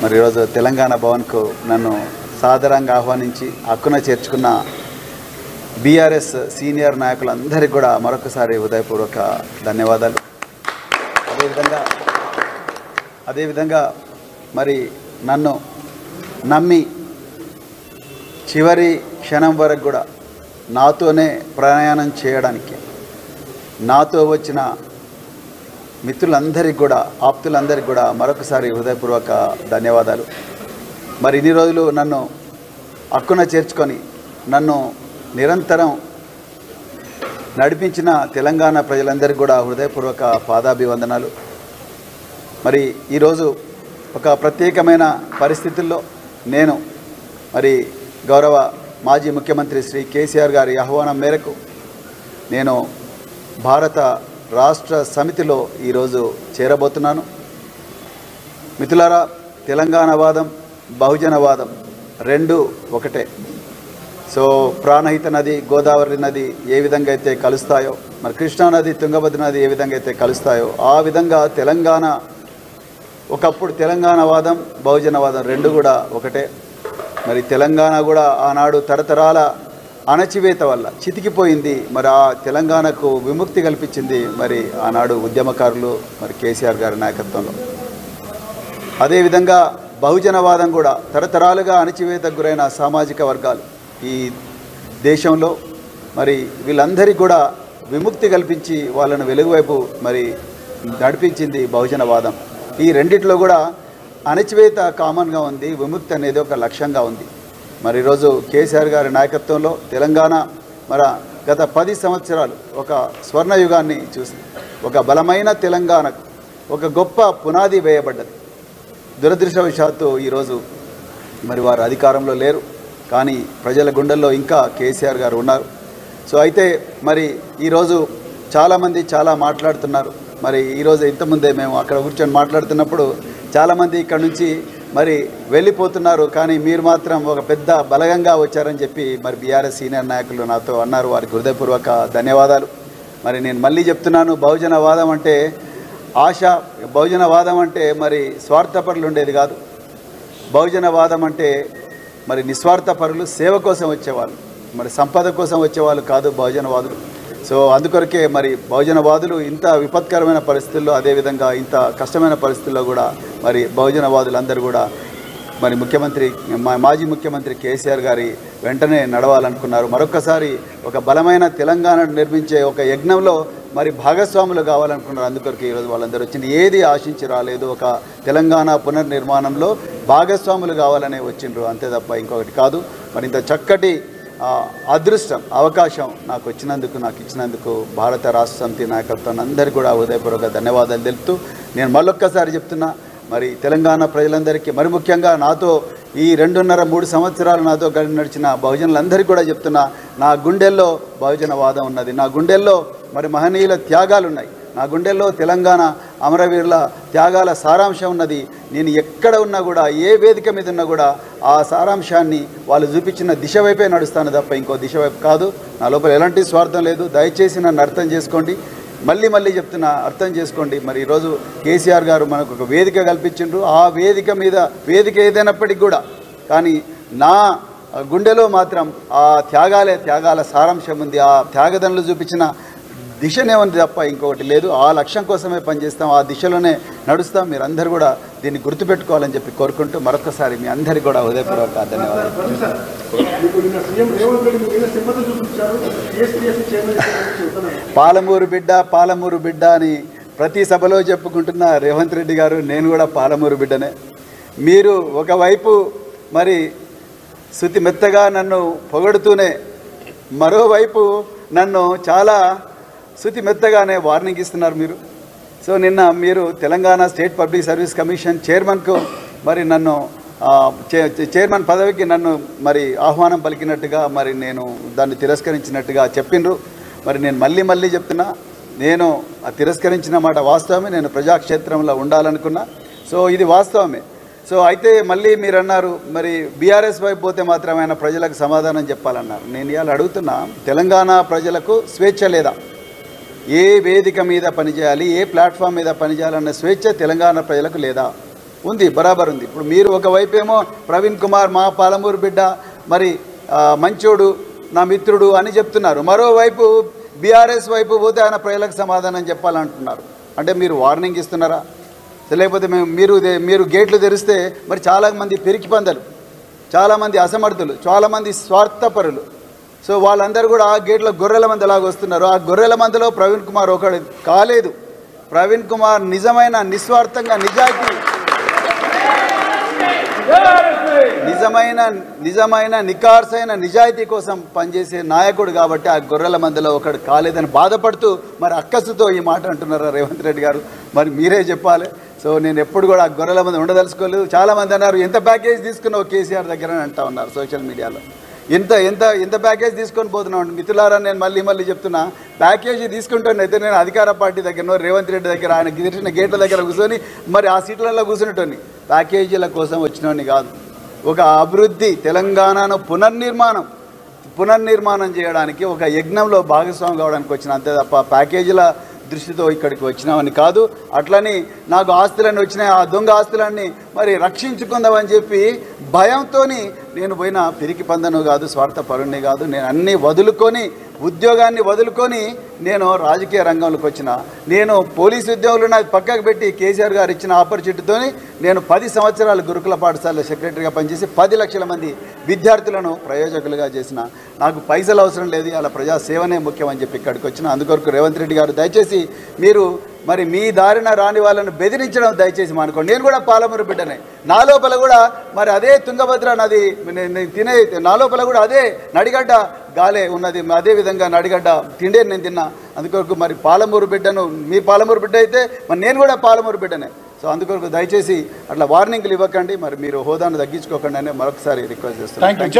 మరి ఈరోజు తెలంగాణ భవన్కు నన్ను సాదరంగా ఆహ్వానించి హక్కున చేర్చుకున్న బీఆర్ఎస్ సీనియర్ నాయకులందరికీ కూడా మరొకసారి హృదయపూర్వక ధన్యవాదాలు. అదేవిధంగా మరి నన్ను నమ్మి చివరి క్షణం వరకు కూడా నాతోనే ప్రయాణం చేయడానికి నాతో వచ్చిన మిత్రులందరికీ కూడా ఆప్తులందరికీ కూడా మరొకసారి హృదయపూర్వక ధన్యవాదాలు. మరి ఇన్ని రోజులు నన్ను హక్కున చేర్చుకొని నన్ను నిరంతరం నడిపించిన తెలంగాణ ప్రజలందరికీ కూడా హృదయపూర్వక పాదాభివందనాలు. మరి ఈరోజు ఒక ప్రత్యేకమైన పరిస్థితుల్లో నేను మరి గౌరవ మాజీ ముఖ్యమంత్రి శ్రీ కేసీఆర్ గారి ఆహ్వానం మేరకు నేను భారత రాష్ట్ర సమితిలో ఈరోజు చేరబోతున్నాను. మిత్రులారా, తెలంగాణవాదం బహుజనవాదం రెండు ఒకటే. సో ప్రాణహిత నది గోదావరి నది ఏ విధంగా అయితే కలుస్తాయో, మరి కృష్ణానది తుంగభద్ర నది ఏ విధంగా అయితే కలుస్తాయో ఆ విధంగా తెలంగాణ ఒకప్పుడు తెలంగాణవాదం బహుజనవాదం రెండు కూడా ఒకటే. మరి తెలంగాణ కూడా ఆనాడు తరతరాల అణచివేత వల్ల చితికిపోయింది. మరి ఆ తెలంగాణకు విముక్తి కల్పించింది మరి ఆనాడు ఉద్యమకారులు మరి కేసీఆర్ గారి నాయకత్వంలో. అదేవిధంగా బహుజనవాదం కూడా తరతరాలుగా అణచివేతకు గురైన సామాజిక వర్గాలు ఈ దేశంలో మరి వీళ్ళందరికీ కూడా విముక్తి కల్పించి వాళ్ళను వెలుగువైపు మరి నడిపించింది బహుజనవాదం. ఈ రెండిట్లో కూడా అణచివేత కామన్గా ఉంది, విముక్తి అనేది ఒక లక్ష్యంగా ఉంది. మరి ఈరోజు కేసీఆర్ గారి నాయకత్వంలో తెలంగాణ మరి గత 10 సంవత్సరాలు ఒక స్వర్ణయుగాన్ని చూసి ఒక బలమైన తెలంగాణకు ఒక గొప్ప పునాది వేయబడ్డది. దురదృష్టవశాత్తు ఈరోజు మరి వారు అధికారంలో లేరు, కానీ ప్రజల గుండెల్లో ఇంకా కేసీఆర్ గారు ఉన్నారు. సో అయితే మరి ఈరోజు చాలామంది చాలా మాట్లాడుతున్నారు. మరి ఈరోజు ఇంతకుముందే మేము అక్కడ కూర్చొని మాట్లాడుతున్నప్పుడు చాలామంది ఇక్కడ నుంచి మరి వెళ్ళిపోతున్నారు, కానీ మీరు మాత్రం ఒక పెద్ద బలగంగా వచ్చారని చెప్పి మరి బీఆర్ఎస్ సీనియర్ నాయకులు నాతో అన్నారు. వారికి హృదయపూర్వక ధన్యవాదాలు. మరి నేను మళ్ళీ చెప్తున్నాను, బహుజనవాదం అంటే ఆశ, బహుజనవాదం అంటే మరి స్వార్థపరులు ఉండేది కాదు. బహుజనవాదం అంటే మరి నిస్వార్థపరులు, సేవ కోసం వచ్చేవాళ్ళు, మరి సంపద కోసం వచ్చేవాళ్ళు కాదు బహుజనవాదులు. సో అందుకొరకే మరి బహుజనవాదులు ఇంత విపత్కరమైన పరిస్థితుల్లో, అదేవిధంగా ఇంత కష్టమైన పరిస్థితుల్లో కూడా మరి బహుజనవాదులందరూ కూడా మరి మాజీ ముఖ్యమంత్రి కేసీఆర్ గారి వెంటనే నడవాలనుకున్నారు. మరొకసారి ఒక బలమైన తెలంగాణను నిర్మించే ఒక యజ్ఞంలో మరి భాగస్వాములు కావాలనుకున్నారు. అందుకొరకు ఈరోజు వాళ్ళందరూ వచ్చింది, ఏది ఆశించి రాలేదు. ఒక తెలంగాణ పునర్నిర్మాణంలో భాగస్వాములు కావాలనే వచ్చిండ్రు, అంతే తప్ప ఇంకొకటి కాదు. మరి ఇంత చక్కటి అదృష్టం, అవకాశం నాకు ఇచ్చినందుకు భారత రాష్ట్ర సమితి నాయకత్వం అందరికీ కూడా హృదయపూర్వక ధన్యవాదాలు తెలుపుతూ నేను మళ్ళొక్కసారి చెప్తున్నా, మరి తెలంగాణ ప్రజలందరికీ, మరి ముఖ్యంగా నాతో ఈ 2.5-3 సంవత్సరాలు నాతో నడిచిన బహుజనులందరికీ కూడా చెప్తున్నా, నా గుండెల్లో బహుజనవాదం ఉన్నది, నా గుండెల్లో మరి మహనీయుల త్యాగాలు ఉన్నాయి, నా గుండెల్లో తెలంగాణ అమరవీరుల త్యాగాల సారాంశం ఉన్నది. నేను ఎక్కడ ఉన్నా కూడా, ఏ వేదిక మీద ఉన్నా కూడా ఆ సారాంశాన్ని వాళ్ళు చూపించిన దిశ వైపే నడుస్తాను తప్ప ఇంకో దిశ వైపు కాదు. నా లోపల ఎలాంటి స్వార్థం లేదు. దయచేసి నన్ను అర్థం చేసుకోండి, మళ్ళీ చెప్తున్నా, అర్థం చేసుకోండి. మరి ఈరోజు కేసీఆర్ గారు మనకు ఒక వేదిక కల్పించిండ్రు. ఆ వేదిక మీద, వేదిక ఏదైనప్పటికీ కూడా, కానీ నా గుండెలో మాత్రం ఆ త్యాగాల సారాంశం ఉంది. ఆ త్యాగదనులు చూపించిన దిశనే ఉంది తప్ప ఇంకొకటి లేదు. ఆ లక్ష్యం కోసమే పనిచేస్తాం, ఆ దిశలోనే నడుస్తాం. మీరందరూ కూడా దీన్ని గుర్తుపెట్టుకోవాలని చెప్పి కోరుకుంటూ మరొకసారి మీ అందరికీ కూడా హృదయపూర్వక ధన్యవాదాలు. పాలమూరు బిడ్డ అని ప్రతి సభలో చెప్పుకుంటున్న రేవంత్ రెడ్డి గారు, నేను కూడా పాలమూరు బిడ్డనే. మీరు ఒకవైపు మరి శృతి మెత్తగా నన్ను పొగడుతూనే, మరోవైపు నన్ను చాలా శృతి మెత్తగానే వార్నింగ్ ఇస్తున్నారు మీరు. సో నిన్న మీరు Telangana state public service commission చైర్మన్కు మరి నన్ను చైర్మన్ పదవికి నన్ను మరి ఆహ్వానం పలికినట్టుగా మరి నేను దాన్ని తిరస్కరించినట్టుగా చెప్పిండ్రు. మరి నేను మళ్ళీ చెప్తున్నా, నేను తిరస్కరించిన మాట వాస్తవమే. నేను ప్రజాక్షేత్రంలో ఉండాలనుకున్నా. సో ఇది వాస్తవమే. సో అయితే మళ్ళీ మీరు అన్నారు మరి బీఆర్ఎస్ వైపు పోతే మాత్రం ఆయన ప్రజలకు సమాధానం చెప్పాలన్నారు. నేను ఇవాళ అడుగుతున్నా, తెలంగాణ ప్రజలకు స్వేచ్ఛ లేదా? ఏ వేదిక మీద పనిచేయాలి, ఏ ప్లాట్ఫామ్ మీద పనిచేయాలన్న స్వేచ్ఛ తెలంగాణ ప్రజలకు లేదా? ఉంది, బరాబర్ ఉంది. ఇప్పుడు మీరు ఒకవైపు ఏమో ప్రవీణ్ కుమార్ మా పాలమూరు బిడ్డ, మరి మంచోడు, నా మిత్రుడు అని చెప్తున్నారు. మరోవైపు బీఆర్ఎస్ వైపు పోతే ఆయన ప్రజలకు సమాధానం చెప్పాలంటున్నారు. అంటే మీరు వార్నింగ్ ఇస్తున్నారా? లేకపోతే మీరు గేట్లు తెరిస్తే మరి చాలామంది పెరికి పందలు, చాలామంది అసమర్థులు, చాలామంది స్వార్థపరులు, సో వాళ్ళందరూ కూడా ఆ గేట్ల గొర్రెల మంది అలాగ వస్తున్నారు. ఆ గొర్రెల మందిలో ప్రవీణ్ కుమార్ ఒకడు కాలేదు. ప్రవీణ్ కుమార్ నిజమైన నిస్వార్థంగా నిజమైన నికార్సైన నిజాయితీ కోసం పనిచేసే నాయకుడు కాబట్టి ఆ గొర్రెల మందిలో ఒకడు కాలేదని బాధపడుతూ మరి అక్కసుతో ఈ మాట అంటున్నారా రేవంత్ రెడ్డి గారు? మరి మీరే చెప్పాలి. సో నేను ఎప్పుడు కూడా ఆ గొర్రెల మంది ఉండదలుచుకోలేదు. చాలామంది అన్నారు ఎంత ప్యాకేజ్ తీసుకున్నావు కేసీఆర్ దగ్గర అని అంటా ఉన్నారు సోషల్ మీడియాలో. ఎంత ప్యాకేజ్ తీసుకొని పోతున్నాం మిత్రులారా. నేను మళ్ళీ చెప్తున్నా, ప్యాకేజీ తీసుకుంటానైతే నేను అధికార పార్టీ దగ్గర రేవంత్ రెడ్డి దగ్గర ఆయన గిరిచిన గేట్ల దగ్గర కూర్చొని మరి ఆ సీట్లలో కూర్చునేటోని ప్యాకేజీల కోసం వచ్చినోని కాదు. ఒక అభివృద్ధి, తెలంగాణను పునర్నిర్మాణం చేయడానికి ఒక యజ్ఞంలో భాగస్వామి కావడానికి వచ్చిన, అంతే తప్ప ప్యాకేజీల దృష్టితో ఇక్కడికి వచ్చినామని కాదు. అట్లని నాకు ఆస్తులన్నీ వచ్చినాయి, ఆ దొంగ ఆస్తులన్నీ మరి రక్షించుకుందామని చెప్పి భయంతో నేను పోయిన పిరికి పందను కాదు, స్వార్థపరుణ్ణి కాదు. నేను అన్నీ వదులుకొని, ఉద్యోగాన్ని వదులుకొని నేను రాజకీయ రంగంలోకి వచ్చిన. నేను పోలీసు ఉద్యోగులు నాకు పక్కకు పెట్టి కేసీఆర్ గారు ఇచ్చిన ఆపర్చునిటీతో నేను 10 సంవత్సరాలు గురుకుల పాఠశాలలో సెక్రటరీగా పనిచేసి 10 లక్షల మంది విద్యార్థులను ప్రయోజకులుగా చేసిన. నాకు పైసలు అవసరం లేదు, అలా ప్రజాసేవనే ముఖ్యం అని చెప్పి ఇక్కడికి వచ్చిన. అందుకొరకు రేవంత్ రెడ్డి గారు దయచేసి మీరు మరి మీ దారిన రాని వాళ్ళను బెదిరించడం దయచేసి మానుకోండి. నేను కూడా పాలమూరు బిడ్డనే. నా లోపల కూడా మరి అదే తుంగభద్ర నది తినే, నా లోపల కూడా అదే నడిగడ్డ గాలే ఉన్నది, అదే విధంగా నడిగడ్డ తిండే నేను తిన్నా. అందుకొరకు మరి పాలమూరు బిడ్డను, మీ పాలమూరు బిడ్డ అయితే మరి నేను కూడా పాలమూరు బిడ్డనే. సో అందుకొరకు దయచేసి అట్లా వార్నింగ్లు ఇవ్వకండి, మరి మీరు హోదాను తగ్గించుకోకండి అని మరొకసారి రిక్వెస్ట్ చేస్తున్నాను.